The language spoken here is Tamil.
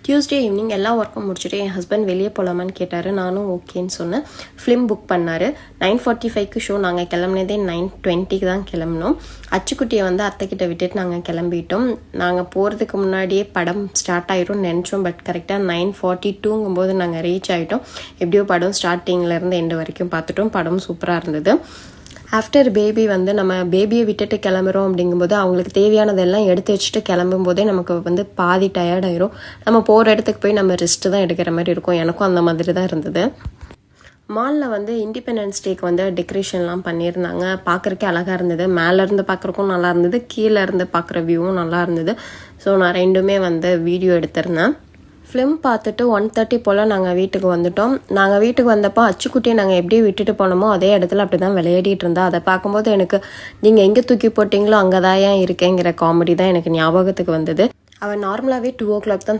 டியூஸ்டே ஈவினிங் எல்லா ஒர்க்கும் முடிச்சுட்டு என் ஹஸ்பண்ட் வெளியே போகலாமான்னு கேட்டார். நானும் ஓகேன்னு சொன்னேன். ஃபிலிம் புக் பண்ணார். 9:45க்கு ஷோ. நாங்கள் கிளம்புனதே 9:20க்கு தான் கிளம்பினோம். அச்சுக்குட்டியை வந்து அத்தைக்கிட்ட விட்டுட்டு நாங்கள் கிளம்பிட்டோம். நாங்கள் போகிறதுக்கு முன்னாடியே படம் ஸ்டார்ட் ஆகிடும்னு நினச்சோம். பட் கரெக்டாக 9:42ங்கும்போது நாங்கள் ரீச் ஆகிட்டோம். எப்படியோ படம் ஸ்டார்டிங்லேருந்து எண்டு வரைக்கும் பார்த்துட்டோம். படம் சூப்பராக இருந்தது. ஆஃப்டர் பேபி வந்து நம்ம பேபியை விட்டுட்டு கிளம்புறோம் அப்படிங்கும்போது அவங்களுக்கு தேவையானதெல்லாம் எடுத்து வச்சுட்டு கிளம்பும் போதே நமக்கு வந்து பாதி டயர்டாயிரும். நம்ம போகிற இடத்துக்கு போய் நம்ம ரெஸ்ட்டு தான் எடுக்கிற மாதிரி இருக்கும். எனக்கும் அந்த மாதிரி தான் இருந்தது. மாலில் வந்து இண்டிபெண்டன்ஸ் டேக்கு வந்து டெக்கரேஷன்லாம் பண்ணியிருந்தாங்க. பார்க்குறக்கே அழகாக இருந்தது. மேலேருந்து பார்க்குறக்கும் நல்லா இருந்தது, கீழே இருந்து பார்க்குற வியூவும் நல்லா இருந்தது. ஸோ நான் ரெண்டுமே வந்து வீடியோ எடுத்திருந்தேன். ஃபிலிம் பார்த்துட்டு 1:30 போல் நாங்கள் வீட்டுக்கு வந்துட்டோம். நாங்கள் வீட்டுக்கு வந்தப்போ அச்சுக்குட்டியை நாங்கள் எப்படி விட்டுட்டு போனோமோ அதே இடத்துல அப்படி தான் விளையாடிட்டு இருந்தா. அதை பார்க்கும்போது எனக்கு நீங்கள் எங்கே தூக்கி போட்டிங்களோ அங்கே தான் ஏன் இருக்கேங்கிற காமெடி தான் எனக்கு ஞாபகத்துக்கு வந்தது. அவள் நார்மலாகவே 2 o'clock தான்